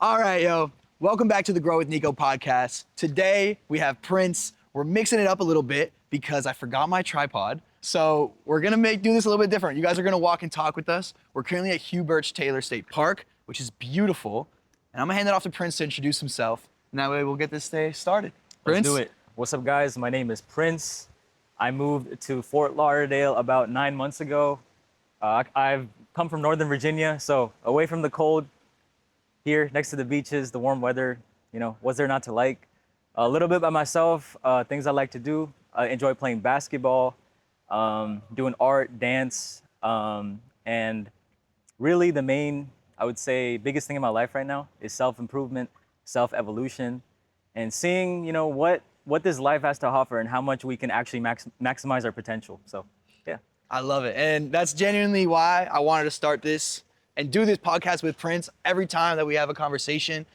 All right, yo. Welcome back to the Grow with Nico podcast. Today we have Prince. We're mixing it up a little bit because I forgot my tripod. So we're gonna do this a little bit different. You guys are gonna walk and talk with us. We're currently at Hugh Birch Taylor State Park, which is beautiful. And I'm gonna hand it off to Prince to introduce himself. And that way we'll get this day started. Prince? Let's do it. What's up, guys? My name is Prince. I moved to Fort Lauderdale about 9 months ago. I've come from Northern Virginia, so away from the cold, here next to the beaches, the warm weather, what's there not to like? A little bit by myself, things I like to do. I enjoy playing basketball, doing art, dance, and really the main, I would say, biggest thing in my life right now is self-improvement, self-evolution, and seeing, what this life has to offer and how much we can actually maximize our potential. So, yeah. I love it. And that's genuinely why I wanted to start this and do this podcast with Prince. Every time that we have a conversation,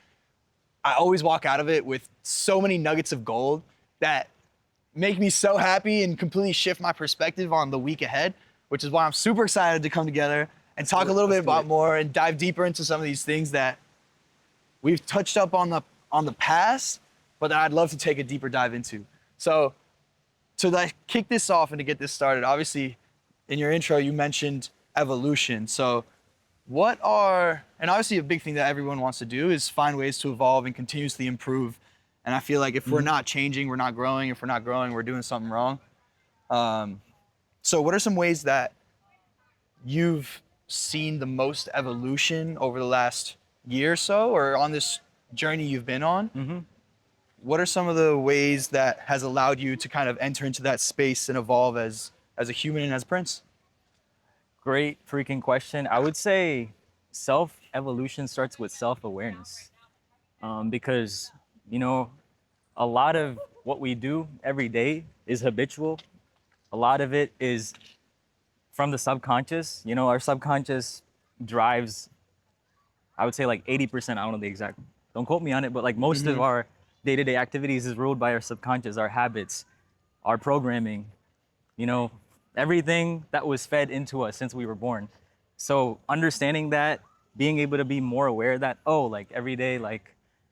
I always walk out of it with so many nuggets of gold that make me so happy and completely shift my perspective on the week ahead, which is why I'm super excited to come together and talk a little bit about more and dive deeper into some of these things that we've touched up on the past, but that I'd love to take a deeper dive into. So to kick this off and to get this started, obviously in your intro, you mentioned evolution. So and obviously a big thing that everyone wants to do is find ways to evolve and continuously improve. And I feel like if we're not changing, we're not growing. If we're not growing, we're doing something wrong. So what are some ways that you've seen the most evolution over the last year or so, or on this journey you've been on? Mm-hmm. What are some of the ways that has allowed you to kind of enter into that space and evolve as a human and as Prince? Great freaking question. I would say self-evolution starts with self-awareness, because, a lot of what we do every day is habitual. A lot of it is from the subconscious. Our subconscious drives, I would say like 80%, I don't know the exact, don't quote me on it, but like most of our day-to-day activities is ruled by our subconscious, our habits, our programming, everything that was fed into us since we were born. So understanding that, being able to be more aware that, every day,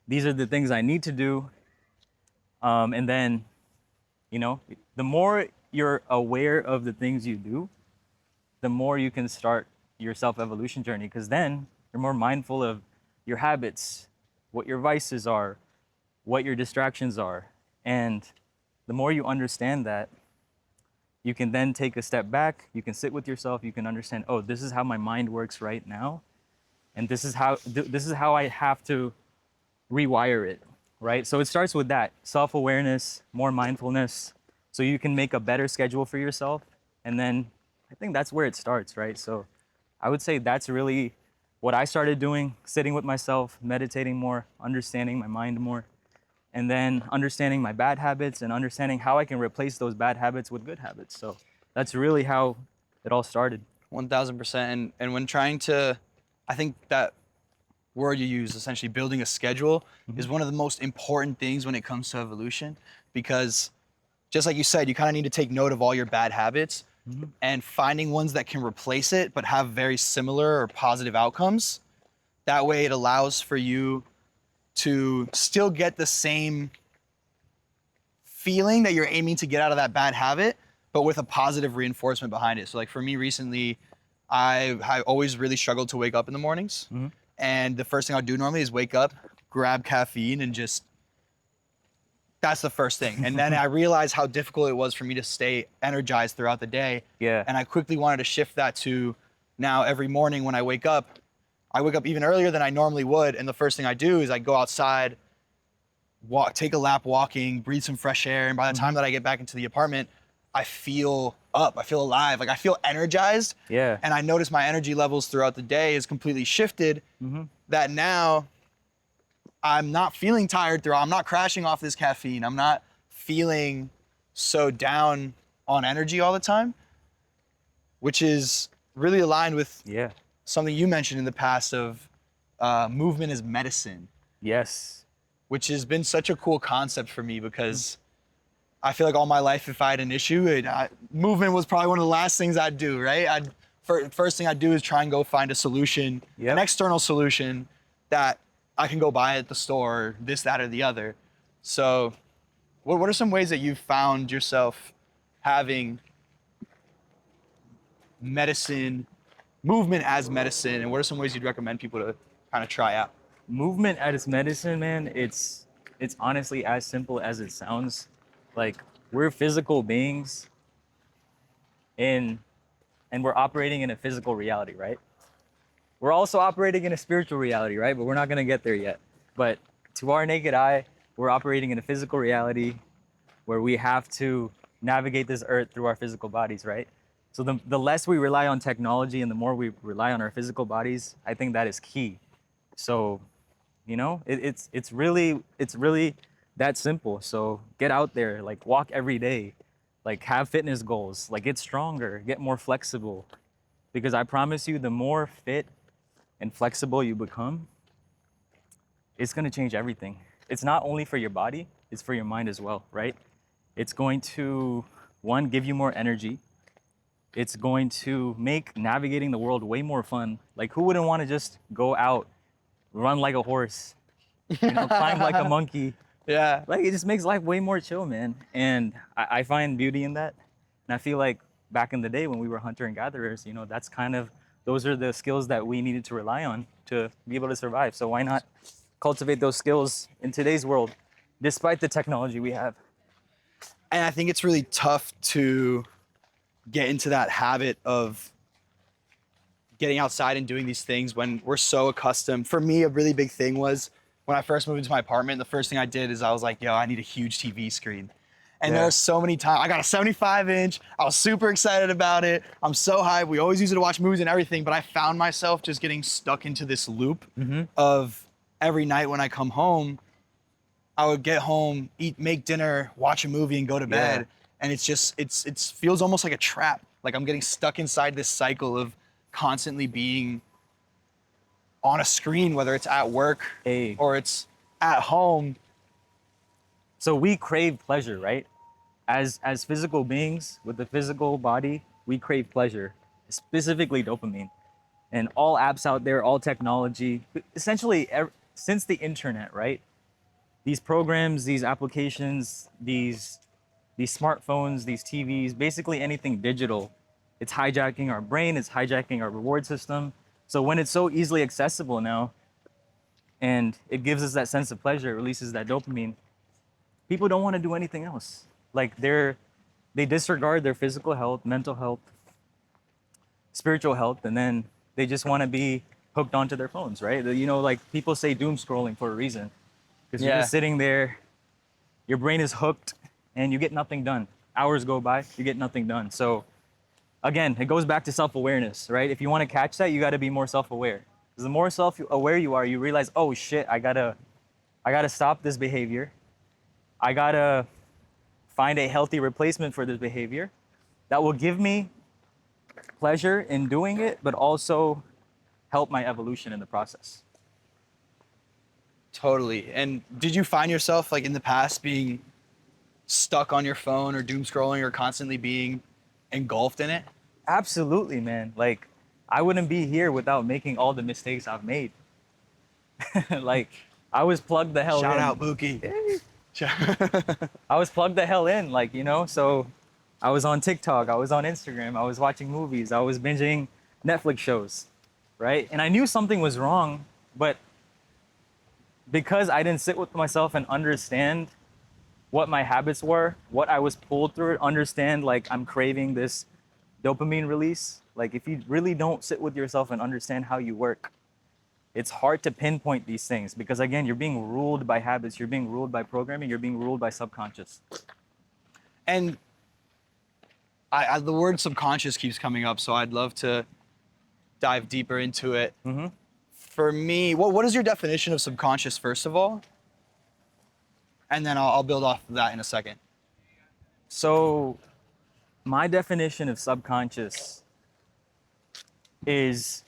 these are the things I need to do. And then, the more you're aware of the things you do, the more you can start your self-evolution journey, because then you're more mindful of your habits, what your vices are, what your distractions are. And the more you understand that, you can then take a step back, you can sit with yourself, you can understand, this is how my mind works right now. And this is how I have to rewire it, right? So it starts with that, self-awareness, more mindfulness, so you can make a better schedule for yourself. And then I think that's where it starts, right? So I would say that's really what I started doing, sitting with myself, meditating more, understanding my mind more, and then understanding my bad habits and understanding how I can replace those bad habits with good habits. So that's really how it all started. 1000%. And when trying to, I think that word you use, essentially building a schedule, is one of the most important things when it comes to evolution, because just like you said, you kind of need to take note of all your bad habits and finding ones that can replace it but have very similar or positive outcomes. That way it allows for you to still get the same feeling that you're aiming to get out of that bad habit, but with a positive reinforcement behind it. So like for me recently, I always really struggled to wake up in the mornings. And the first thing I'll do normally is wake up, grab caffeine, and that's the first thing. And then I realized how difficult it was for me to stay energized throughout the day. Yeah. And I quickly wanted to shift that to now every morning when I wake up even earlier than I normally would. And the first thing I do is I go outside, take a lap walking, breathe some fresh air. And by the time that I get back into the apartment, I feel up, I feel alive, I feel energized. Yeah. And I notice my energy levels throughout the day is completely shifted, that now I'm not feeling tired I'm not crashing off this caffeine. I'm not feeling so down on energy all the time, which is really aligned with something you mentioned in the past of movement is medicine. Yes. Which has been such a cool concept for me, because I feel like all my life, if I had an issue, movement was probably one of the last things I'd do, right? First thing I'd do is try and go find a solution, an external solution that I can go buy at the store, this, that, or the other. So what are some ways that you've found yourself having movement as medicine, and what are some ways you'd recommend people to kind of try out? Movement as medicine, man, it's honestly as simple as it sounds. Like, we're physical beings and we're operating in a physical reality, right? We're also operating in a spiritual reality, right? But we're not going to get there yet. But to our naked eye, we're operating in a physical reality where we have to navigate this earth through our physical bodies, right? So the less we rely on technology and the more we rely on our physical bodies, I think that is key. So, you know, it's really that simple. So get out there, like walk every day, like have fitness goals, like get stronger, get more flexible. Because I promise you, the more fit and flexible you become, it's gonna change everything. It's not only for your body, it's for your mind as well, right? It's going to, one, give you more energy. It's going to make navigating the world way more fun. Like, who wouldn't want to just go out, run like a horse, you know, climb like a monkey? Yeah. Like, it just makes life way more chill, man. And I find beauty in that. And I feel like back in the day when we were hunter and gatherers, you know, those are the skills that we needed to rely on to be able to survive. So why not cultivate those skills in today's world, despite the technology we have? And I think it's really tough to get into that habit of getting outside and doing these things when we're so accustomed. For me, a really big thing was when I first moved into my apartment, the first thing I did is I was like, yo, I need a huge TV screen. And there are so many times, I got a 75-inch, I was super excited about it, I'm so hyped, we always use it to watch movies and everything, but I found myself just getting stuck into this loop of every night when I come home, I would get home, eat, make dinner, watch a movie, and go to bed. Yeah. And it's just, it feels almost like a trap. Like I'm getting stuck inside this cycle of constantly being on a screen, whether it's at work or it's at home. So we crave pleasure, right? As physical beings with the physical body, we crave pleasure, specifically dopamine. And all apps out there, all technology, essentially since the internet, right? These programs, these applications, these smartphones, these TVs, basically anything digital, it's hijacking our brain, it's hijacking our reward system. So when it's so easily accessible now, and it gives us that sense of pleasure, it releases that dopamine, people don't want to do anything else. Like they disregard their physical health, mental health, spiritual health, and then they just want to be hooked onto their phones, right? You know, like people say doom scrolling for a reason. Because you're just sitting there, your brain is hooked, and you get nothing done. Hours go by, you get nothing done. So again, it goes back to self-awareness, right? If you want to catch that, you got to be more self-aware. Because the more self-aware you are, you realize, oh shit, I gotta stop this behavior. I gotta find a healthy replacement for this behavior that will give me pleasure in doing it, but also help my evolution in the process. Totally. And did you find yourself like in the past being stuck on your phone or doom scrolling or constantly being engulfed in it? Absolutely, man. Like, I wouldn't be here without making all the mistakes I've made. Like, I was plugged the hell in. Shout out, Buki. I was plugged the hell in, like, you know, so I was on TikTok, I was on Instagram, I was watching movies, I was binging Netflix shows, right? And I knew something was wrong, but because I didn't sit with myself and understand what my habits were, what I was pulled through, understand like I'm craving this dopamine release. Like if you really don't sit with yourself and understand how you work, it's hard to pinpoint these things because again, you're being ruled by habits, you're being ruled by programming, you're being ruled by subconscious. And the word subconscious keeps coming up, so I'd love to dive deeper into it. Mm-hmm. For me, what is your definition of subconscious, first of all? And then I'll build off of that in a second. So my definition of subconscious is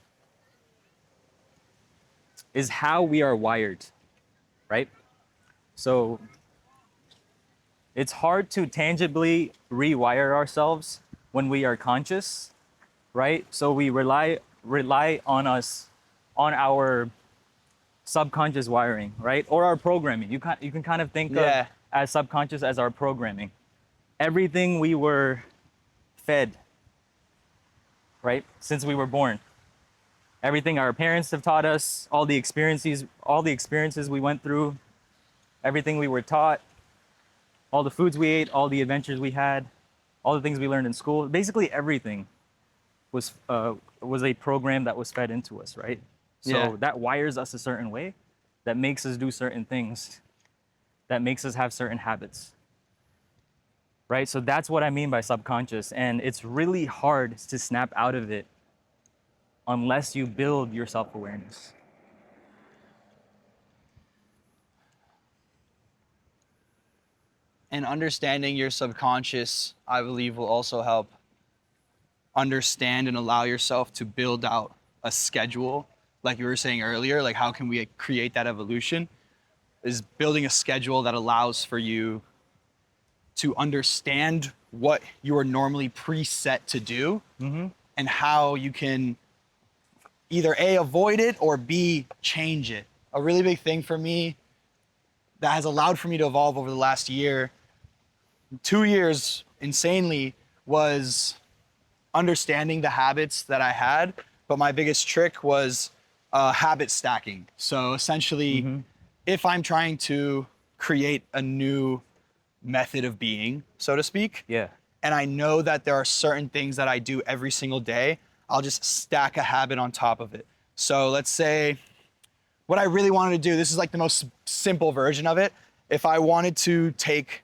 how we are wired, right? So it's hard to tangibly rewire ourselves when we are conscious, right? So we rely on our subconscious wiring, right? Or our programming. You can kind of think Yeah. of as subconscious as our programming. Everything we were fed, right? Since we were born. Everything our parents have taught us, all the experiences we went through, everything we were taught, all the foods we ate, all the adventures we had, all the things we learned in school, basically everything was a program that was fed into us, right? So Yeah. that wires us a certain way, that makes us do certain things, that makes us have certain habits, right? So that's what I mean by subconscious. And it's really hard to snap out of it unless you build your self-awareness. And understanding your subconscious, I believe, will also help understand and allow yourself to build out a schedule. Like you were saying earlier, like how can we create that evolution? Is building a schedule that allows for you to understand what you are normally preset to do and how you can either A, avoid it, or B, change it. A really big thing for me that has allowed for me to evolve over the last year, 2 years insanely, was understanding the habits that I had. But my biggest trick was habit stacking. So essentially, if I'm trying to create a new method of being, so to speak, Yeah. and I know that there are certain things that I do every single day, I'll just stack a habit on top of it. So let's say what I really wanted to do, this is like the most simple version of it. If I wanted to take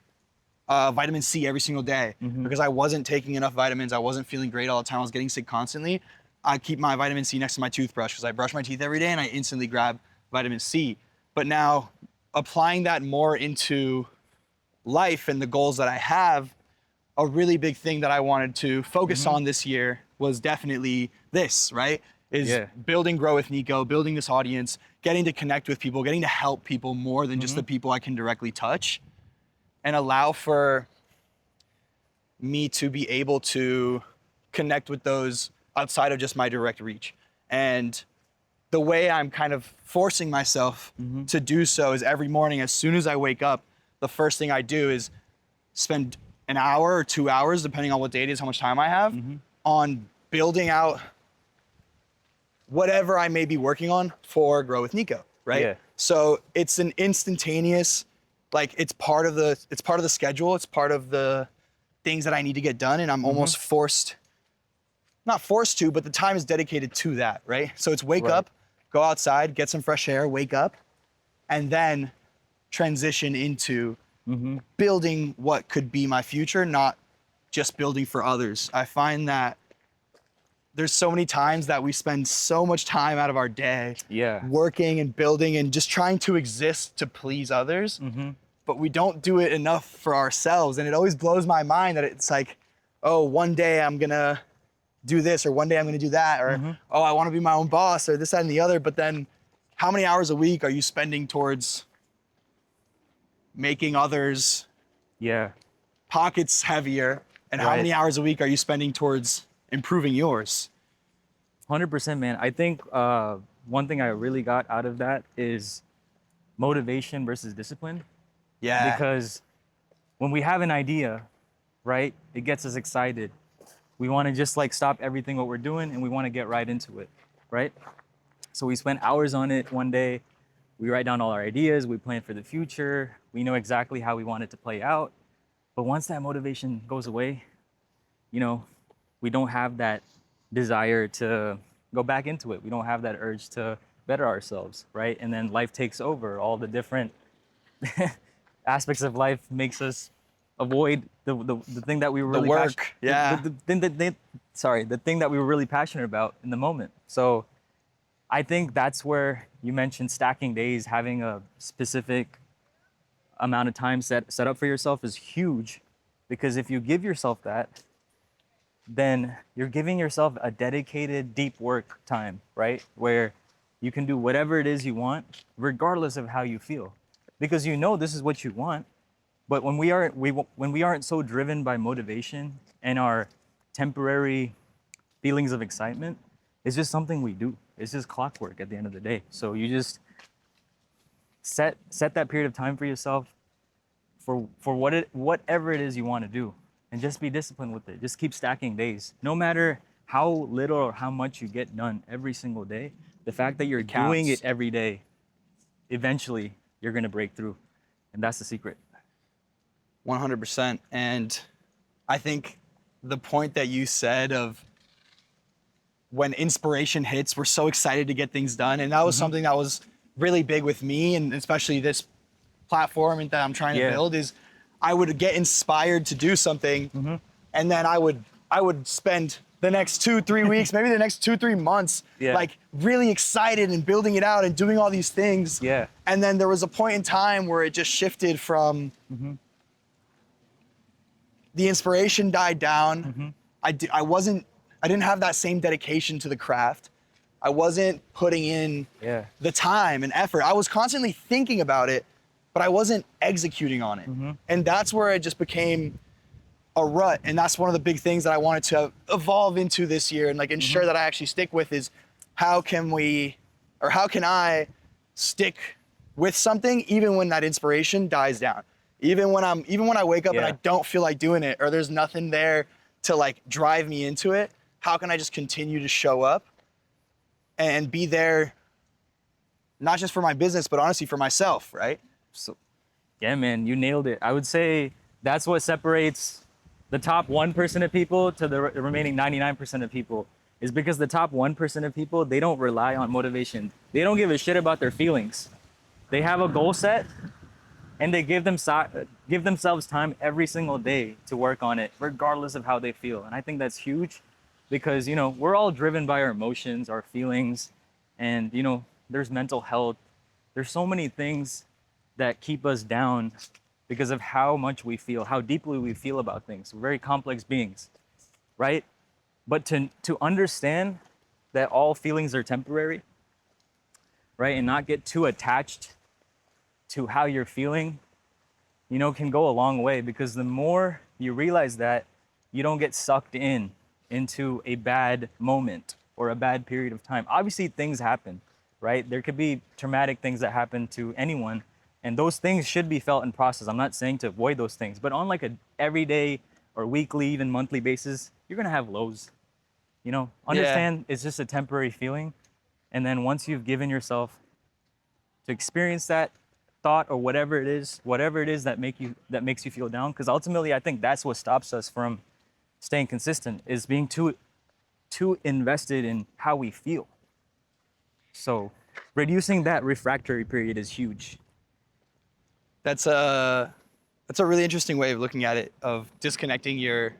vitamin C every single day because I wasn't taking enough vitamins, I wasn't feeling great all the time, I was getting sick constantly, I keep my vitamin C next to my toothbrush because I brush my teeth every day and I instantly grab vitamin C. But now applying that more into life and the goals that I have, a really big thing that I wanted to focus on this year was definitely this, right? Is building Grow with Nico, building this audience, getting to connect with people, getting to help people more than just the people I can directly touch, and allow for me to be able to connect with those outside of just my direct reach. And the way I'm kind of forcing myself to do so is every morning, as soon as I wake up, the first thing I do is spend an hour or 2 hours, depending on what day it is, how much time I have, on building out whatever I may be working on for Grow with Nico, right? Yeah. So it's an instantaneous, like it's part of the schedule, it's part of the things that I need to get done, and I'm almost not forced to, but the time is dedicated to that, right? So it's wake up, go outside, get some fresh air, wake up, and then transition into building what could be my future, not just building for others. I find that there's so many times that we spend so much time out of our day working and building and just trying to exist to please others, but we don't do it enough for ourselves. And it always blows my mind that it's like, oh, one day I'm gonna do this, or one day I'm gonna do that, or oh, I wanna be my own boss, or this, that, and the other. But then how many hours a week are you spending towards making others pockets heavier, and how many hours a week are you spending towards improving yours? 100%, man. I think one thing I really got out of that is motivation versus discipline. Yeah. Because when we have an idea, right, it gets us excited. We want to just like stop everything what we're doing and we want to get right into it, right? So we spend hours on it one day. We write down all our ideas. We plan for the future. We know exactly how we want it to play out. But once that motivation goes away, you know, we don't have that desire to go back into it. We don't have that urge to better ourselves, right? And then life takes over. All the different aspects of life makes us avoid the thing that we were really work, the thing that we were really passionate about in the moment. So I think that's where you mentioned stacking days, having a specific amount of time set up for yourself is huge, because if you give yourself that, then you're giving yourself a dedicated deep work time, right? Where you can do whatever it is you want, regardless of how you feel, because you know this is what you want. But when we aren't so driven by motivation and our temporary feelings of excitement, it's just something we do. It's just clockwork at the end of the day. So you just set that period of time for yourself for whatever it is you want to do, and just be disciplined with it. Just keep stacking days. No matter how little or how much you get done every single day, the fact that you're doing it every day, eventually you're going to break through. And that's the secret. 100%. And I think the point that you said of when inspiration hits, we're so excited to get things done. And that was something that was really big with me, and especially this platform that I'm trying to build, is I would get inspired to do something, and then I would spend the next 2-3 weeks, maybe the next 2-3 months, like really excited and building it out and doing all these things. Yeah. And then there was a point in time where it just shifted from the inspiration died down. I didn't have that same dedication to the craft. I wasn't putting in the time and effort. I was constantly thinking about it, but I wasn't executing on it. And that's where it just became a rut. And that's one of the big things that I wanted to evolve into this year and like ensure that I actually stick with is how can I stick with something even when that inspiration dies down? Even when I wake up and I don't feel like doing it, or there's nothing there to like drive me into it, how can I just continue to show up and be there, not just for my business, but honestly for myself, right? So, yeah, man, you nailed it. I would say that's what separates the top 1% of people to the remaining 99% of people, is because the top 1% of people, they don't rely on motivation. They don't give a shit about their feelings. They have a goal set and they give themselves time every single day to work on it, regardless of how they feel. And I think that's huge because, you know, we're all driven by our emotions, our feelings, and, you know, there's mental health. There's so many things that keep us down because of how much we feel, how deeply we feel about things. We're very complex beings, right? But to understand that all feelings are temporary, right? And not get too attached to how you're feeling, you know, can go a long way, because the more you realize that, you don't get sucked into a bad moment or a bad period of time. Obviously things happen, right? There could be traumatic things that happen to anyone, and those things should be felt and processed. I'm not saying to avoid those things, but on like a everyday or weekly, even monthly basis, you're gonna have lows. You know, understand it's just a temporary feeling. And then once you've given yourself to experience that thought or whatever it is that makes you feel down, because ultimately I think that's what stops us from staying consistent, is being too invested in how we feel. So reducing that refractory period is huge. That's a really interesting way of looking at it, of disconnect your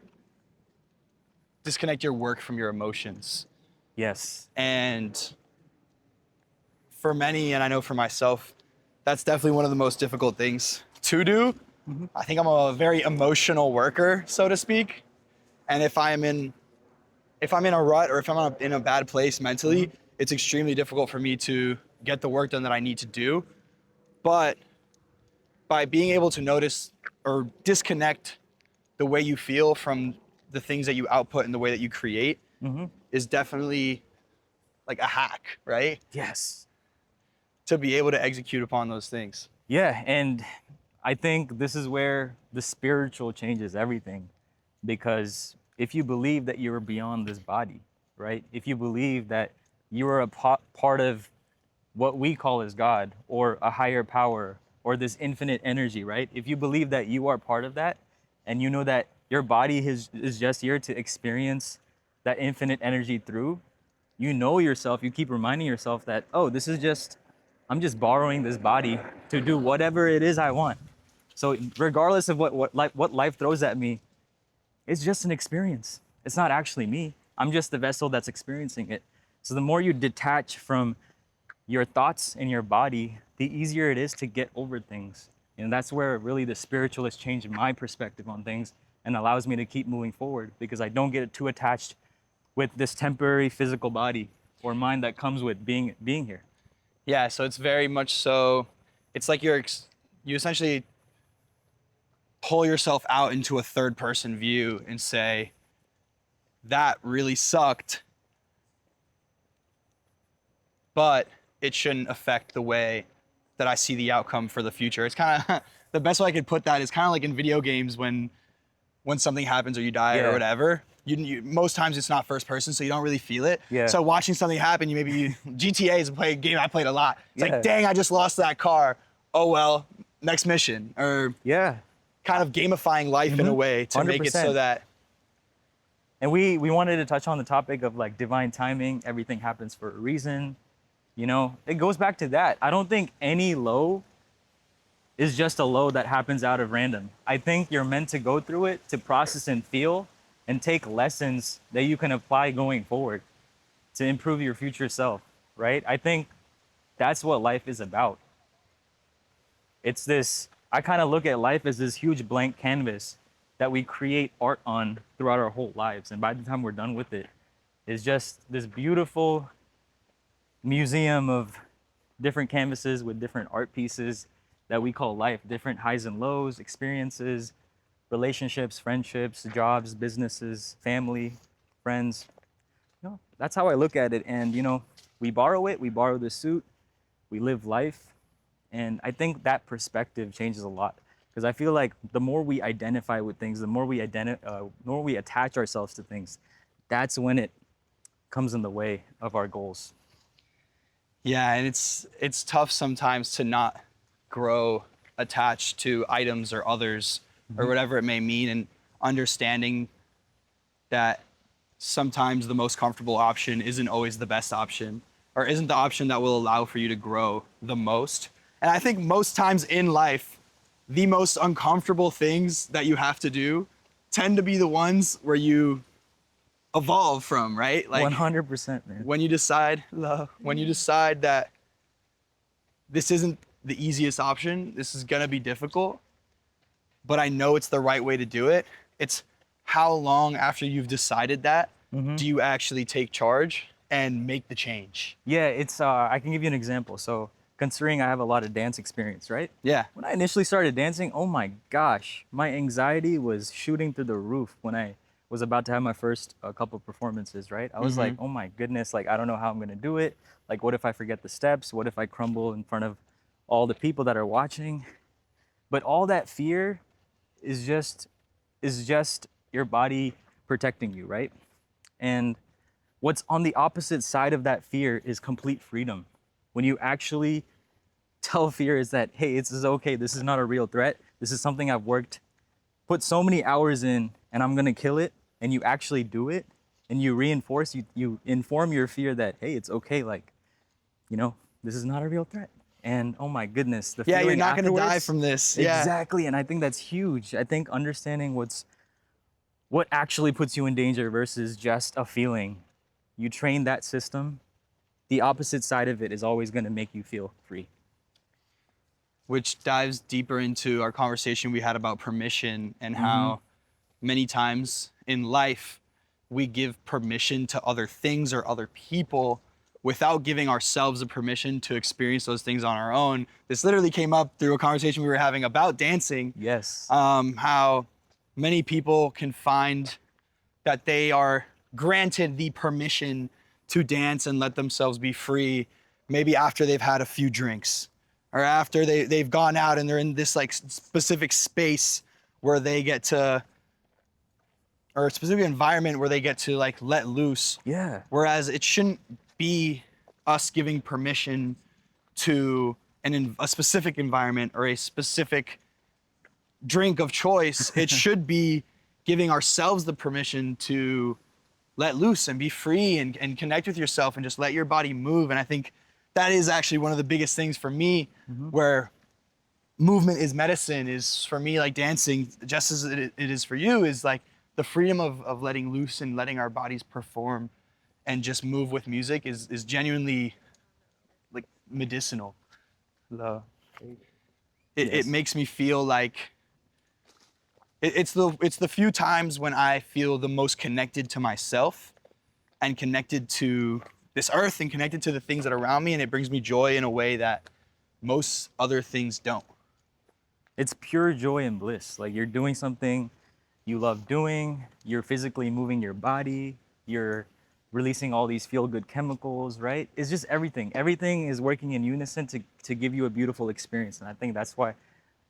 work from your emotions. Yes. And for many, and I know for myself, that's definitely one of the most difficult things to do. I think I'm a very emotional worker, so to speak. And if I'm in a rut, or if I'm in a bad place mentally, it's extremely difficult for me to get the work done that I need to do. But by being able to notice or disconnect the way you feel from the things that you output and the way that you create is definitely like a hack, right? Yes. To be able to execute upon those things. Yeah, and I think this is where the spiritual changes everything. Because if you believe that you're beyond this body, right? If you believe that you are a part of what we call as God, or a higher power, or this infinite energy, right? If you believe that you are part of that, and you know that your body is just here to experience that infinite energy through, you know yourself, you keep reminding yourself that, oh, I'm just borrowing this body to do whatever it is I want. So regardless of what life throws at me, it's just an experience. It's not actually me. I'm just the vessel that's experiencing it. So the more you detach from your thoughts and your body, the easier it is to get over things. And that's where really the spiritual has changed my perspective on things and allows me to keep moving forward, because I don't get too attached with this temporary physical body or mind that comes with being here. Yeah, so it's very much so, it's like you essentially pull yourself out into a third person view and say, that really sucked, but it shouldn't affect the way that I see the outcome for the future. It's kind of the best way I could put that is kind of like in video games when something happens or you die or whatever. You most times it's not first person, so you don't really feel it. Yeah. So watching something happen, GTA is a game I played a lot. It's Yeah. like, dang, I just lost that car. Oh well, next mission. Or Yeah. kind of gamifying life in a way to make it so 100%. that. And we wanted to touch on the topic of like divine timing. Everything happens for a reason. You know, it goes back to that. I don't think any low is just a low that happens out of random. I think you're meant to go through it to process and feel and take lessons that you can apply going forward to improve your future self, right? I think that's what life is about. It's this, I kind of look at life as this huge blank canvas that we create art on throughout our whole lives. And by the time we're done with it, it's just this beautiful museum of different canvases with different art pieces that we call life, different highs and lows, experiences, relationships, friendships, jobs, businesses, family, friends. You know, that's how I look at it. And, you know, we borrow it, we borrow the suit, we live life. And I think that perspective changes a lot. Because I feel like the more we identify with things, the more we attach ourselves to things, that's when it comes in the way of our goals. Yeah, and it's tough sometimes to not grow attached to items or others or whatever it may mean, and understanding that sometimes the most comfortable option isn't always the best option, or isn't the option that will allow for you to grow the most. And I think most times in life, the most uncomfortable things that you have to do tend to be the ones where you evolve from, right? Like 100%, man. when you decide that this isn't the easiest option, this is gonna be difficult, but I know it's the right way to do it. It's how long after you've decided that do you actually take charge and make the change? Yeah, it's, I can give you an example. So considering I have a lot of dance experience, right? Yeah. When I initially started dancing, oh my gosh, my anxiety was shooting through the roof when I was about to have my first couple performances, right? I was like, oh my goodness, like, I don't know how I'm gonna do it. Like, what if I forget the steps? What if I crumble in front of all the people that are watching? But all that fear is just your body protecting you, right? And what's on the opposite side of that fear is complete freedom. When you actually tell fear is that, hey, this is okay. This is not a real threat. This is something I've put so many hours in, and I'm gonna kill it. And you actually do it, and you reinforce, you inform your fear that, hey, it's okay. Like, you know, this is not a real threat. And oh my goodness, the Yeah, feeling you're not gonna die afterwards- from this. Yeah. Exactly, and I think that's huge. I think understanding what actually puts you in danger versus just a feeling. You train that system. The opposite side of it is always going to make you feel free. Which dives deeper into our conversation we had about permission and how many times in life we give permission to other things or other people without giving ourselves the permission to experience those things on our own. This literally came up through a conversation we were having about dancing. Yes. How many people can find that they are granted the permission to dance and let themselves be free, maybe after they've had a few drinks, or after they've gone out and they're in this like specific space where they get to, or a specific environment where they get to like let loose. Yeah. Whereas it shouldn't be us giving permission to a specific environment or a specific drink of choice. It should be giving ourselves the permission to let loose and be free and connect with yourself and just let your body move. And I think that is actually one of the biggest things for me, where movement is medicine, is for me, like dancing, just as it is for you, is like the freedom of letting loose and letting our bodies perform and just move with music is genuinely like medicinal. It makes me feel like it's the few times when I feel the most connected to myself and connected to this earth and connected to the things that are around me, and it brings me joy in a way that most other things don't. It's pure joy and bliss. Like you're doing something you love doing, you're physically moving your body, you're releasing all these feel-good chemicals, right? It's just everything. Everything is working in unison to give you a beautiful experience. And I think that's why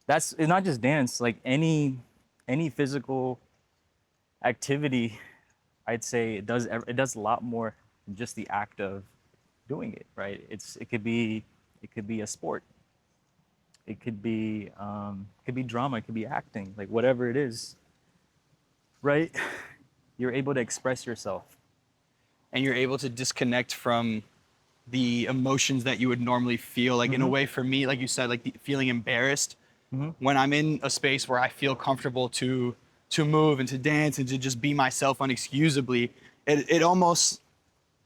it's not just dance, like any physical activity, I'd say it does a lot more than just the act of doing it, right? It could be a sport. It could be drama, it could be acting, like whatever it is, right? You're able to express yourself. And you're able to disconnect from the emotions that you would normally feel. Like in a way, for me, like you said, like feeling embarrassed when I'm in a space where I feel comfortable to move and to dance and to just be myself unexcusably. It almost,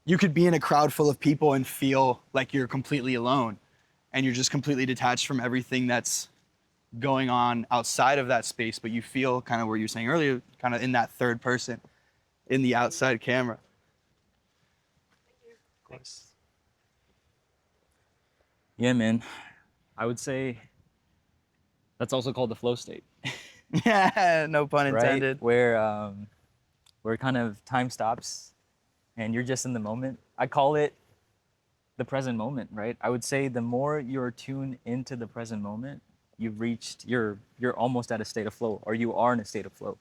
you could be in a crowd full of people and feel like you're completely alone, and you're just completely detached from everything that's going on outside of that space, but you feel kind of where you were saying earlier, kind of in that third person, in the outside camera. Of course. Yeah, man. I would say that's also called the flow state, Yeah, no pun intended. right? Where kind of time stops and you're just in the moment. I call it the present moment, right? I would say the more you're tuned into the present moment, you're almost at a state of flow, or you are in a state of flow,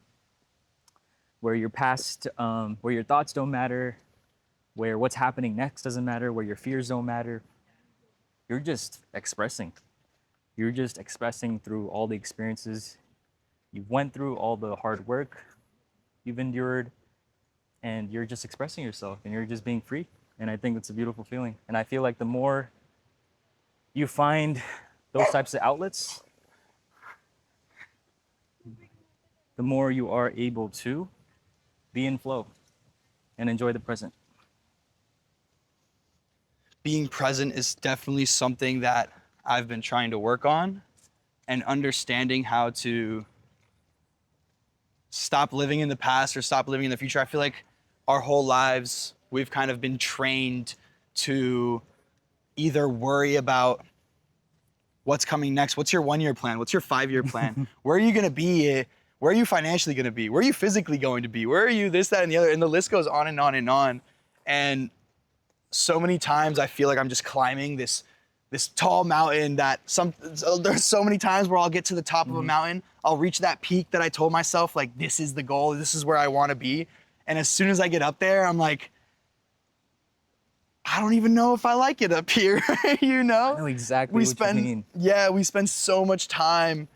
where you're past, where your thoughts don't matter, where what's happening next doesn't matter, where your fears don't matter. You're just expressing. You're just expressing through all the experiences you've went through, all the hard work you've endured, and you're just expressing yourself and you're just being free. And I think it's a beautiful feeling. And I feel like the more you find those types of outlets, the more you are able to be in flow and enjoy the present. Being present is definitely something that I've been trying to work on, and understanding how to stop living in the past or stop living in the future. I feel like our whole lives, we've kind of been trained to either worry about what's coming next. What's your 1-year plan? What's your 5-year plan? Where are you going to be? Where are you financially going to be? Where are you physically going to be? Where are you this, that, and the other? And the list goes on and on and on. And so many times I feel like I'm just climbing this tall mountain that there's so many times where I'll get to the top of a mountain, I'll reach that peak that I told myself, like, this is the goal, this is where I want to be. And as soon as I get up there, I'm like, I don't even know if I like it up here, you know? I know exactly what you mean. Yeah, we spend so much time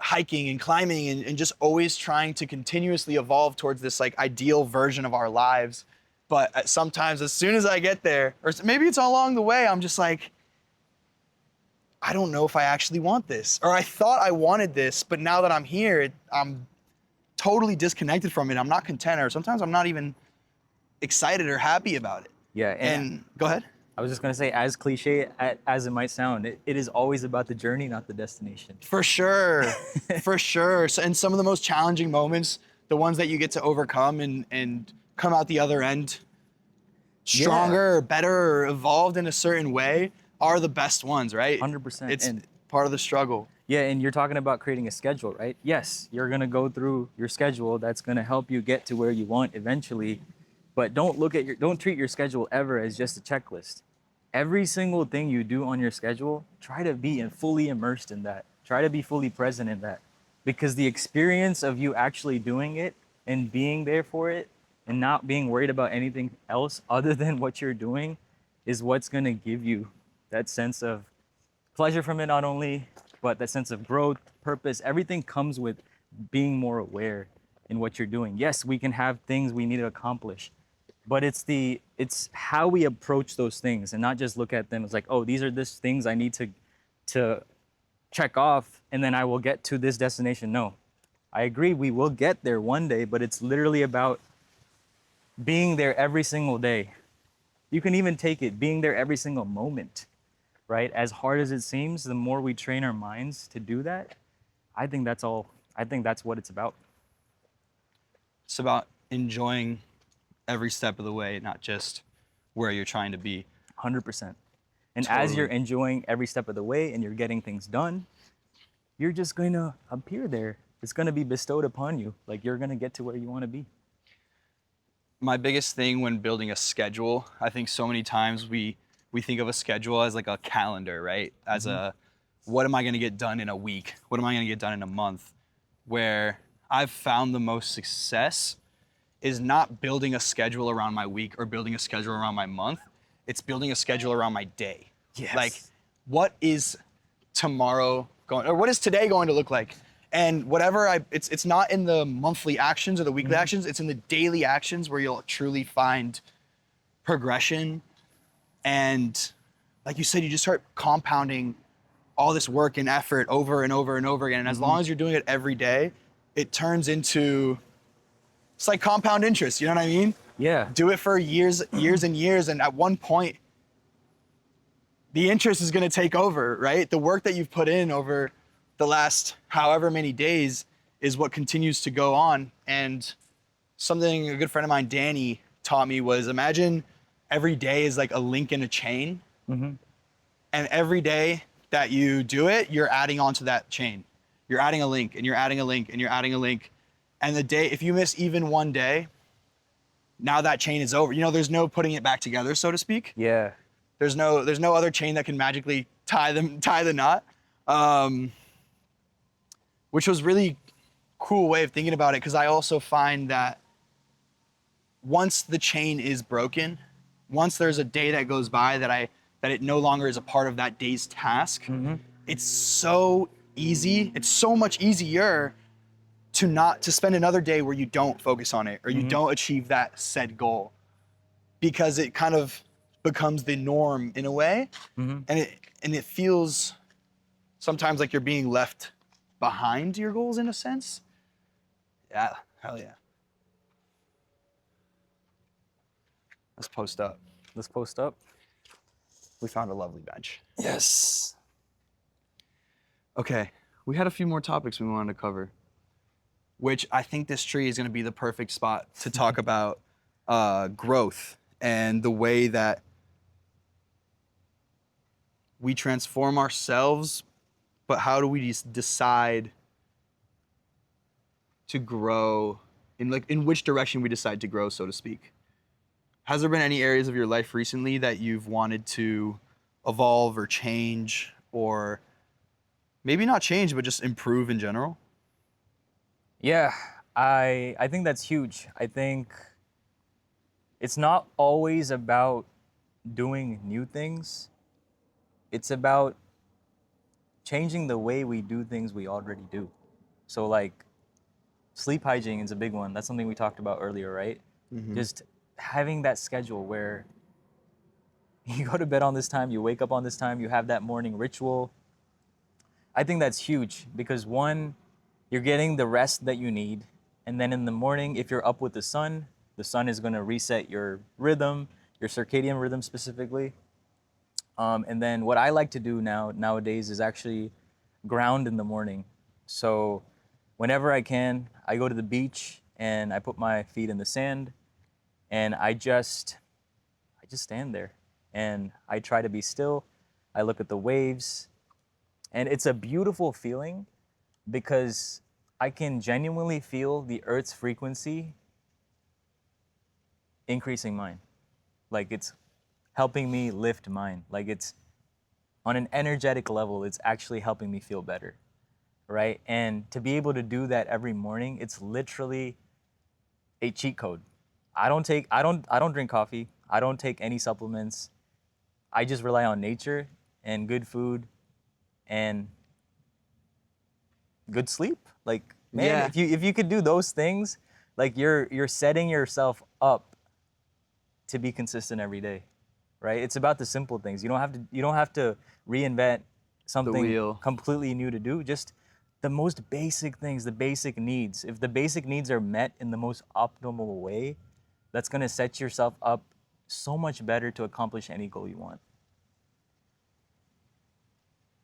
hiking and climbing and just always trying to continuously evolve towards this like ideal version of our lives. But sometimes as soon as I get there, or maybe it's all along the way, I'm just like, I don't know if I actually want this. Or I thought I wanted this, but now that I'm here, I'm totally disconnected from it. I'm not content, or sometimes I'm not even excited or happy about it. Yeah, And go ahead. I was just gonna say, as cliche as it might sound, it is always about the journey, not the destination. For sure, for sure. So, and some of the most challenging moments, the ones that you get to overcome and come out the other end stronger or better or evolved in a certain way, are the best ones, right? 100%. It's part of the struggle. Yeah, and you're talking about creating a schedule, right? Yes, you're gonna go through your schedule. That's gonna help you get to where you want eventually. But don't treat your schedule ever as just a checklist. Every single thing you do on your schedule, try to be fully immersed in that. Try to be fully present in that. Because the experience of you actually doing it and being there for it and not being worried about anything else other than what you're doing is what's gonna give you that sense of pleasure from it, not only, but that sense of growth, purpose. Everything comes with being more aware in what you're doing. Yes, we can have things we need to accomplish, but it's how we approach those things and not just look at them as like, oh, these are these things I need to check off and then I will get to this destination. No, I agree, we will get there one day, but it's literally about being there every single day. You can even take it being there every single moment, right? As hard as it seems, the more we train our minds to do that, I think that's what it's about. It's about enjoying every step of the way, not just where you're trying to be. 100%. And Totally. as you're enjoying every step of the way and you're getting things done, you're just going to appear there. It's going to be bestowed upon you. Like, you're going to get to where you want to be. My biggest thing when building a schedule, I think so many times we think of a schedule as like a calendar, right? As a, what am I gonna get done in a week? What am I gonna get done in a month? Where I've found the most success is not building a schedule around my week or building a schedule around my month. It's building a schedule around my day. Yes. Like, what is tomorrow going, or what is today going to look like? And whatever it's not in the monthly actions or the weekly actions, it's in the daily actions where you'll truly find progression. And like you said, you just start compounding all this work and effort over and over and over again. And as long as you're doing it every day, it turns into, it's like compound interest, you know what I mean? Yeah. Do it for years and years. And at one point, the interest is gonna take over, right? The work that you've put in over the last however many days is what continues to go on. And something a good friend of mine, Danny, taught me was, imagine every day is like a link in a chain. And every day that you do it, you're adding onto that chain. You're adding a link and you're adding a link and you're adding a link. And the day, if you miss even one day, now that chain is over. You know, there's no putting it back together, so to speak. Yeah. There's no other chain that can magically tie the knot. Which was really cool way of thinking about it, because I also find that once the chain is broken, once there's a day that goes by that it no longer is a part of that day's task, it's so easy, it's so much easier to spend another day where you don't focus on it or you don't achieve that said goal, because it kind of becomes the norm in a way. And it feels sometimes like you're being left behind your goals in a sense. Yeah, hell yeah. Let's post up. Let's post up. We found a lovely bench. Yes. Okay, we had a few more topics we wanted to cover, which I think this tree is gonna be the perfect spot to talk about growth and the way that we transform ourselves, but how do we decide to grow, in which direction we decide to grow, so to speak. Has there been any areas of your life recently that you've wanted to evolve or change, or maybe not change, but just improve in general? Yeah, I think that's huge. I think it's not always about doing new things. It's about changing the way we do things we already do. So like sleep hygiene is a big one. That's something we talked about earlier, right? Just having that schedule where you go to bed on this time, you wake up on this time, you have that morning ritual. I think that's huge because one, you're getting the rest that you need. And then in the morning, if you're up with the sun is gonna reset your rhythm, your circadian rhythm specifically. And then what I like to do nowadays is actually ground in the morning. So whenever I can, I go to the beach and I put my feet in the sand and I just stand there and I try to be still. I look at the waves and it's a beautiful feeling because I can genuinely feel the Earth's frequency increasing mine. Like it's helping me lift mine. Like it's on an energetic level, it's actually helping me feel better, right? And to be able to do that every morning, it's literally a cheat code. I don't drink coffee. I don't take any supplements. I just rely on nature and good food and good sleep. Like, man, if you could do those things, like you're setting yourself up to be consistent every day. Right? It's about the simple things. You don't have to reinvent something completely new to do. Just the most basic things, the basic needs. If the basic needs are met in the most optimal way, that's gonna set yourself up so much better to accomplish any goal you want.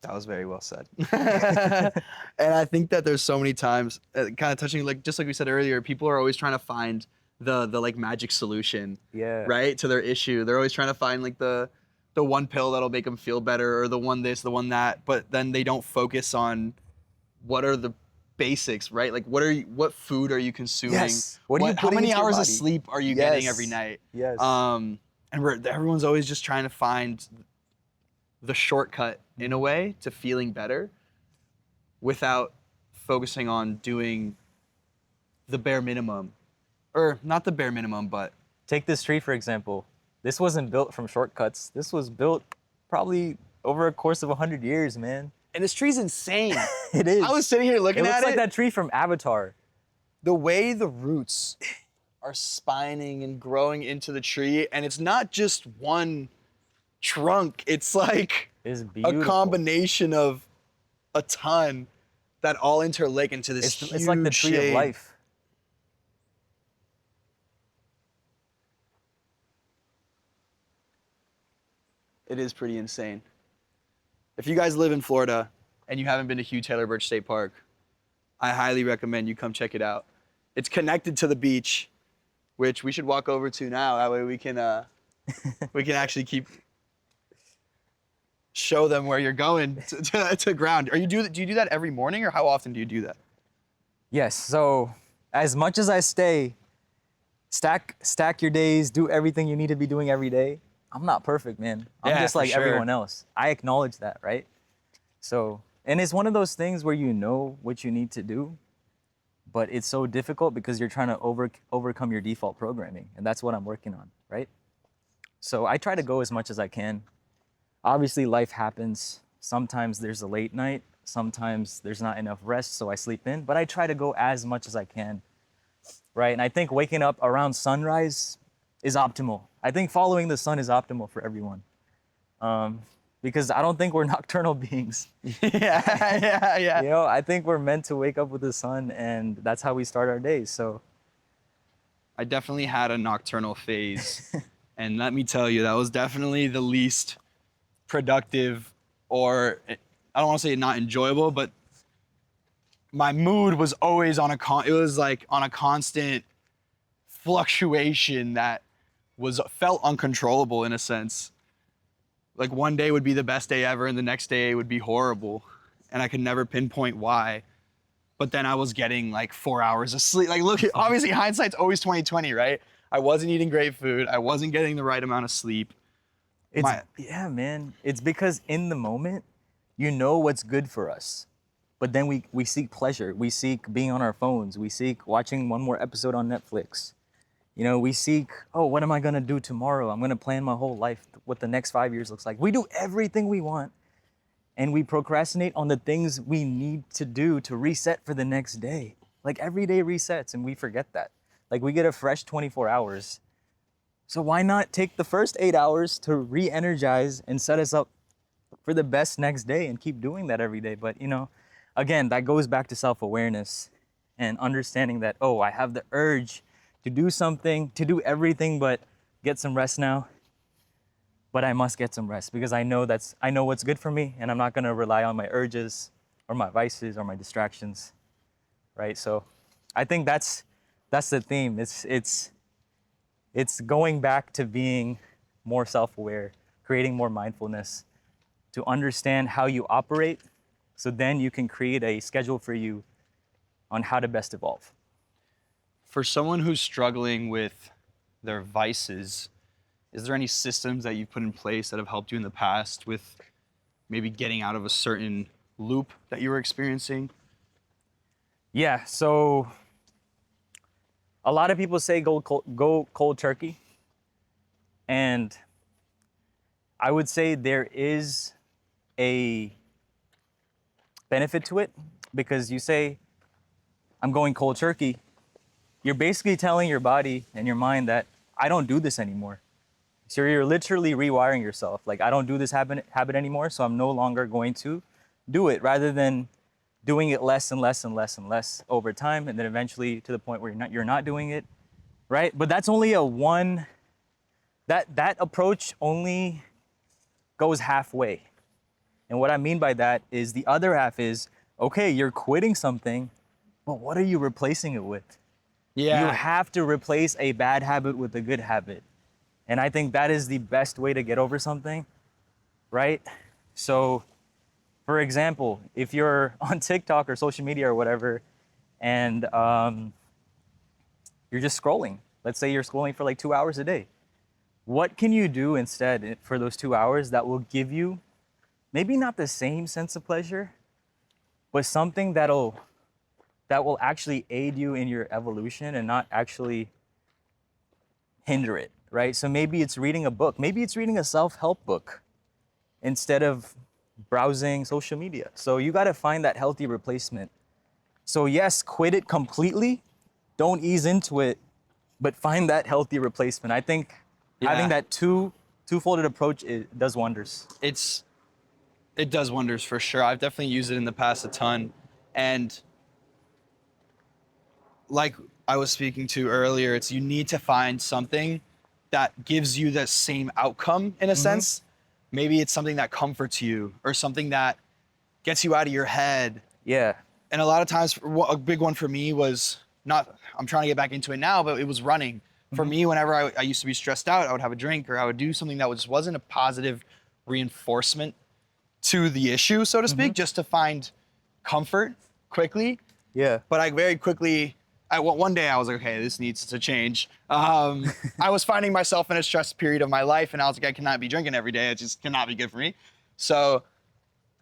That was very well said. And I think that there's so many times, kind of touching, like just like we said earlier, people are always trying to find the like magic solution, right, to their issue. They're always trying to find like the one pill that'll make them feel better, or the one this, the one that, but then they don't focus on what are the basics, right? Like what food are you consuming? Yes. What are you How putting many into your hours of body? sleep are you getting every night? Yes. And everyone's always just trying to find the shortcut in a way to feeling better without focusing on doing the bare minimum. Or not the bare minimum, but Take this tree, for example. This wasn't built from shortcuts. This was built probably over a course of 100 years, man. and this tree's insane. It is. I was sitting here looking It looks at like it. that tree from Avatar. The way the roots are spining and growing into the tree, and it's not just one trunk, it's like It's beautiful. a combination of a ton that all interlink into this huge It's like the tree shade. of life. It is pretty insane. If you guys live in Florida and you haven't been to Hugh Taylor Birch State Park, I highly recommend you come check it out. It's connected to the beach, which we should walk over to now. That way we can actually show them where you're going to ground. Do you do that every morning, or how often do you do that? Yes. So as much as I stack your days, do everything you need to be doing every day. I'm not perfect, man. I'm Yeah, just for like sure. everyone else. I acknowledge that, right? So, and it's one of those things where you know what you need to do, but it's so difficult because you're trying to overcome your default programming, and that's what I'm working on, right? So I try to go as much as I can. Obviously, life happens. Sometimes there's a late night. Sometimes there's not enough rest, so I sleep in. But I try to go as much as I can, right? And I think waking up around sunrise is optimal. I think following the sun is optimal for everyone, because I don't think we're nocturnal beings. Yeah. You know, I think we're meant to wake up with the sun, and that's how we start our days. So I definitely had a nocturnal phase, and let me tell you, that was definitely the least productive, or I don't want to say not enjoyable, but my mood was always on a constant fluctuation that felt uncontrollable in a sense. Like one day would be the best day ever and the next day would be horrible, and I could never pinpoint why. But then I was getting like 4 hours of sleep. Like, look, obviously hindsight's always 20/20, right? I wasn't eating great food. I wasn't getting the right amount of sleep. yeah, man. It's because in the moment, you know what's good for us. But then we seek pleasure. We seek being on our phones. We seek watching one more episode on Netflix. You know, we seek, oh, what am I gonna do tomorrow? I'm gonna plan my whole life, what the next 5 years looks like. We do everything we want, and we procrastinate on the things we need to do to reset for the next day. Like every day resets, and we forget that. Like we get a fresh 24 hours. So why not take the first 8 hours to re-energize and set us up for the best next day and keep doing that every day? But you know, again, that goes back to self-awareness and understanding that, oh, I have the urge to do something, to do everything but get some rest now. But I must get some rest because I know what's good for me, and I'm not gonna rely on my urges or my vices or my distractions, right? So I think that's the theme. It's going back to being more self-aware, creating more mindfulness, to understand how you operate, so then you can create a schedule for you on how to best evolve. For someone who's struggling with their vices, is there any systems that you've put in place that have helped you in the past with maybe getting out of a certain loop that you were experiencing? Yeah, so a lot of people say go cold turkey. And I would say there is a benefit to it, because you say, I'm going cold turkey. You're basically telling your body and your mind that I don't do this anymore. So you're literally rewiring yourself. Like, I don't do this habit anymore, so I'm no longer going to do it, rather than doing it less and less and less and less over time, and then eventually to the point where you're not doing it, right? But that's only that approach only goes halfway. And what I mean by that is the other half is, okay, you're quitting something, but what are you replacing it with? Yeah. You have to replace a bad habit with a good habit. And I think that is the best way to get over something, right? So For example, if you're on TikTok or social media or whatever, and you're just scrolling, let's say you're scrolling for like 2 hours a day. What can you do instead for those 2 hours that will give you maybe not the same sense of pleasure, but something that will actually aid you in your evolution and not actually hinder it, right? So maybe it's reading a book, maybe it's reading a self-help book instead of browsing social media. So you got to find that healthy replacement. So yes, quit it completely, don't ease into it, but find that healthy replacement. I think having that two-folded approach, it does wonders. It does wonders for sure. I've definitely used it in the past a ton. And like I was speaking to earlier, you need to find something that gives you the same outcome in a sense. Maybe it's something that comforts you or something that gets you out of your head. Yeah. And a lot of times, a big one for me was I'm trying to get back into it now, but it was running. For me, whenever I used to be stressed out, I would have a drink or I would do something that just wasn't a positive reinforcement to the issue, so to speak, just to find comfort quickly. Yeah. But I very quickly, one day I was like, okay, this needs to change. I was finding myself in a stress period of my life and I was like, I cannot be drinking every day. It just cannot be good for me. So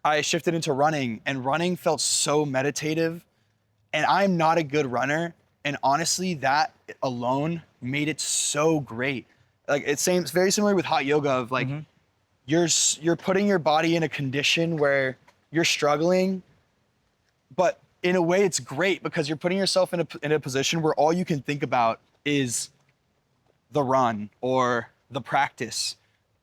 I shifted into running and running felt so meditative and I'm not a good runner. And honestly, that alone made it so great. Like it's very similar with hot yoga of like, you're putting your body in a condition where you're struggling, but in a way it's great because you're putting yourself in a position where all you can think about is the run or the practice,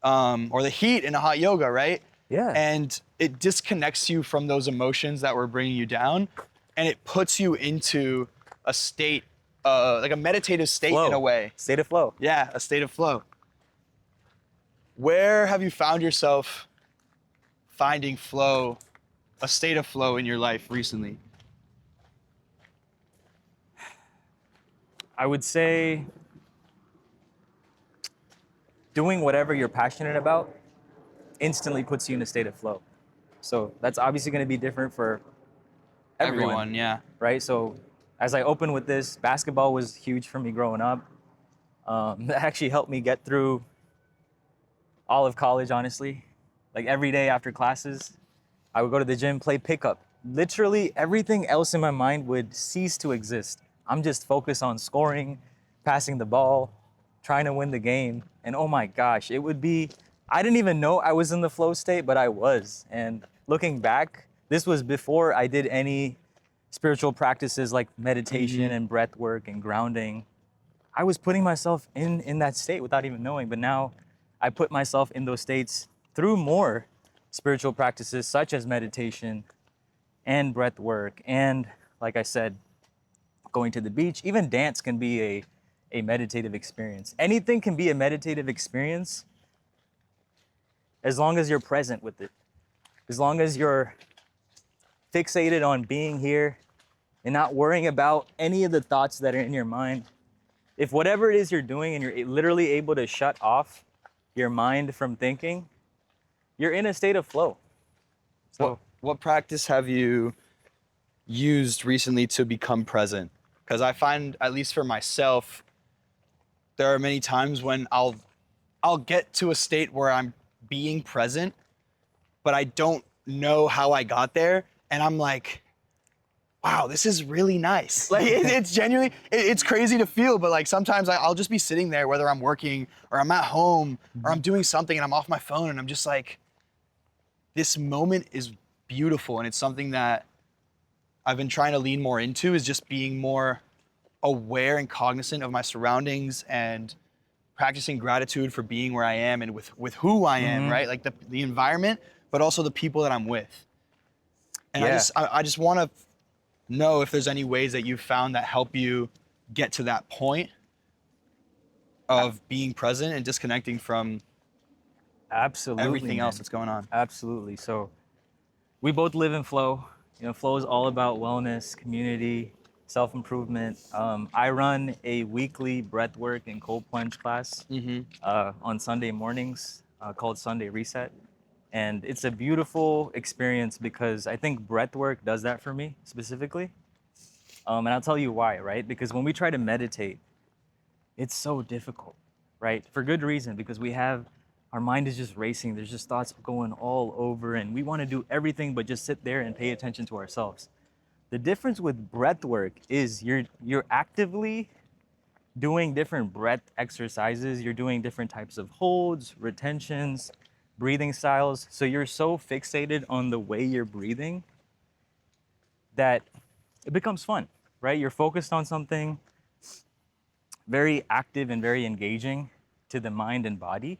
or the heat in a hot yoga, right? Yeah. And it disconnects you from those emotions that were bringing you down and it puts you into a state, like a meditative state in a way. State of flow. Yeah, a state of flow. Where have you found yourself finding flow, a state of flow in your life recently? I would say doing whatever you're passionate about instantly puts you in a state of flow. So that's obviously going to be different for everyone, yeah. right? So as I open with this, basketball was huge for me growing up. That actually helped me get through all of college, honestly. Like every day after classes, I would go to the gym, play pickup. Literally everything else in my mind would cease to exist. I'm just focused on scoring, passing the ball, trying to win the game. And oh my gosh, I didn't even know I was in the flow state, but I was. And looking back, this was before I did any spiritual practices like meditation and breath work and grounding. I was putting myself in that state without even knowing, but now I put myself in those states through more spiritual practices such as meditation and breath work. And like I said, going to the beach, even dance can be a meditative experience. Anything can be a meditative experience as long as you're present with it. As long as you're fixated on being here and not worrying about any of the thoughts that are in your mind. If whatever it is you're doing and you're literally able to shut off your mind from thinking, you're in a state of flow. So What practice have you used recently to become present? Because I find, at least for myself, there are many times when I'll get to a state where I'm being present, but I don't know how I got there. And I'm like, wow, this is really nice. Like it's genuinely, it's crazy to feel, but like sometimes I'll just be sitting there, whether I'm working or I'm at home or I'm doing something and I'm off my phone and I'm just like, this moment is beautiful. And it's something that I've been trying to lean more into, is just being more aware and cognizant of my surroundings and practicing gratitude for being where I am and with who I am, right? Like the environment, but also the people that I'm with. And I just want to know if there's any ways that you've found that help you get to that point of being present and disconnecting from absolutely everything else that's going on. Absolutely. So we both live in flow. You know, flow is all about wellness, community, self-improvement. I run a weekly breathwork and cold plunge class on Sunday mornings called Sunday Reset. And it's a beautiful experience because I think breath work does that for me specifically. And I'll tell you why, right? Because when we try to meditate, it's so difficult, right? For good reason, because our mind is just racing. There's just thoughts going all over, and we want to do everything but just sit there and pay attention to ourselves. The difference with breath work is you're actively doing different breath exercises. You're doing different types of holds, retentions, breathing styles. So you're so fixated on the way you're breathing that it becomes fun, right? You're focused on something very active and very engaging to the mind and body.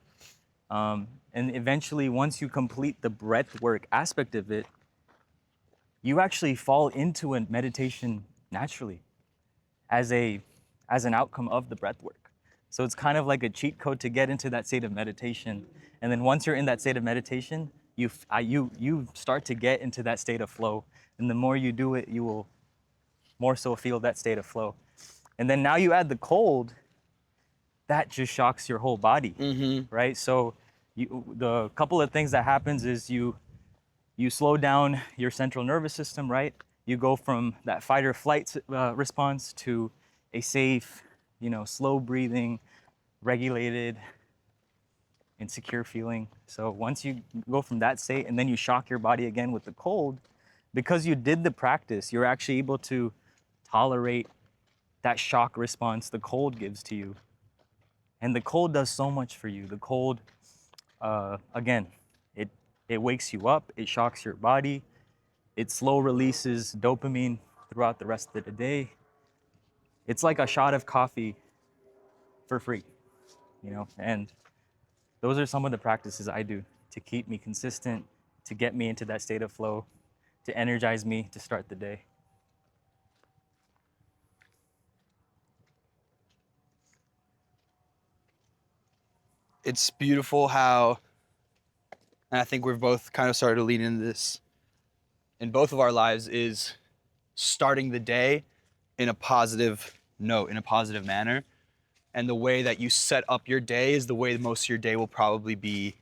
And eventually, once you complete the breath work aspect of it, you actually fall into a meditation naturally as an outcome of the breath work. So it's kind of like a cheat code to get into that state of meditation. And then once you're in that state of meditation, you start to get into that state of flow. And the more you do it, you will more so feel that state of flow. And then now you add the cold, that just shocks your whole body, right? So the couple of things that happens is you slow down your central nervous system, right? You go from that fight or flight response to a safe, slow breathing, regulated, and secure feeling. So once you go from that state and then you shock your body again with the cold, because you did the practice, you're actually able to tolerate that shock response the cold gives to you. And the cold does so much for you. The cold, again, it wakes you up, it shocks your body, it slow releases dopamine throughout the rest of the day. It's like a shot of coffee for free, and those are some of the practices I do to keep me consistent, to get me into that state of flow, to energize me to start the day. It's beautiful how, and I think we've both kind of started to lean into this in both of our lives, is starting the day in a positive note, in a positive manner. And the way that you set up your day is the way most of your day will probably be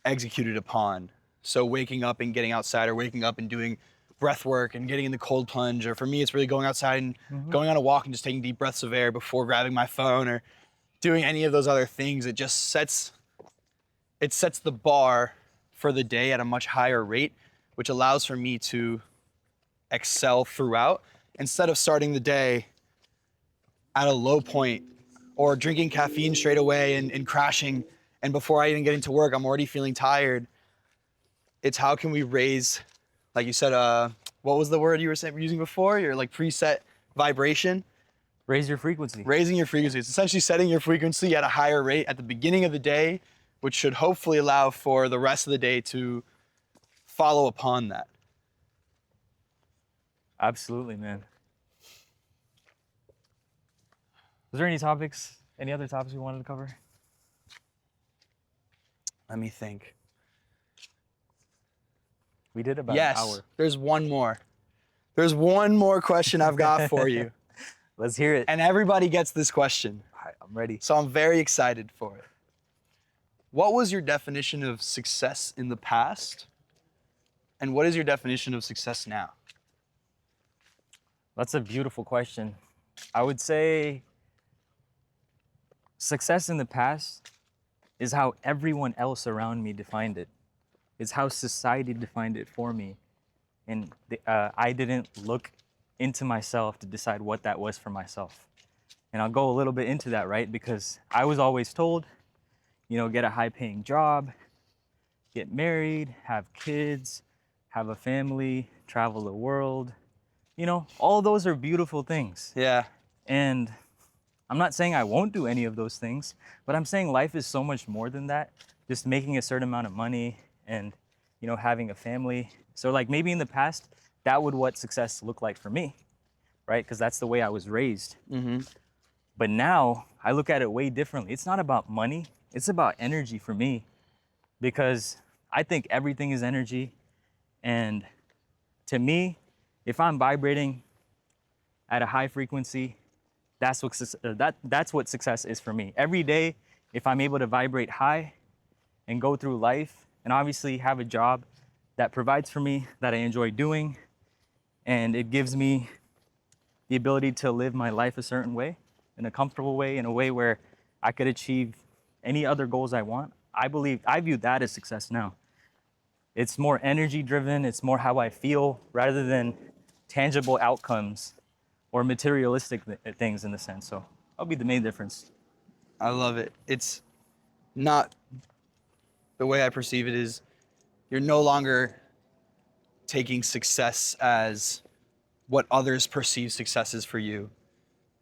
executed upon. So waking up and getting outside, or waking up and doing breath work and getting in the cold plunge, or for me, it's really going outside and going on a walk and just taking deep breaths of air before grabbing my phone or doing any of those other things. It just sets the bar for the day at a much higher rate, which allows for me to excel throughout instead of starting the day at a low point or drinking caffeine straight away and crashing. And before I even get into work, I'm already feeling tired. It's how can we raise, like you said, what was the word you were using before? Your like preset vibration. Raise your frequency. Raising your frequency. It's essentially setting your frequency at a higher rate at the beginning of the day, which should hopefully allow for the rest of the day to follow upon that. Absolutely, man. Was there any other topics we wanted to cover? Let me think. We did about an hour. There's one more. There's one more question I've got for you. Let's hear it. And everybody gets this question. All right, I'm ready. So I'm very excited for it. What was your definition of success in the past? And what is your definition of success now? That's a beautiful question. I would say success in the past is how everyone else around me defined it. It's how society defined it for me. And I didn't look into myself to decide what that was for myself. And I'll go a little bit into that, right? Because I was always told, get a high-paying job, get married, have kids, have a family, travel the world. All those are beautiful things. Yeah. And I'm not saying I won't do any of those things, but I'm saying life is so much more than that. Just making a certain amount of money and, having a family. So like maybe in the past, that would what success looked like for me, right? Because that's the way I was raised. Mm-hmm. But now I look at it way differently. It's not about money. It's about energy for me, because I think everything is energy. And to me, if I'm vibrating at a high frequency, that's what success is for me. Every day, if I'm able to vibrate high and go through life and obviously have a job that provides for me, that I enjoy doing, and it gives me the ability to live my life a certain way, in a comfortable way, in a way where I could achieve any other goals I want. I view that as success now. It's more energy driven, it's more how I feel rather than tangible outcomes or materialistic things in the sense. So that'll be the main difference. I love it. It's not, the way I perceive it is you're no longer taking success as what others perceive success is for you.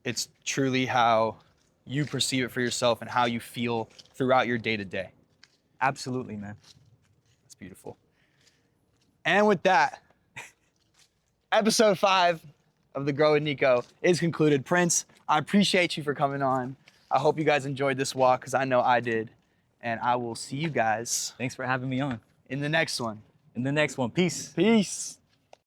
It's truly how you perceive it for yourself and how you feel throughout your day to day. Absolutely, man. That's beautiful. And with that, episode 5 of the Grow with Nico is concluded. Prince, I appreciate you for coming on. I hope you guys enjoyed this walk because I know I did. And I will see you guys Thanks for having me on. in the next one. In the next one, peace. Peace.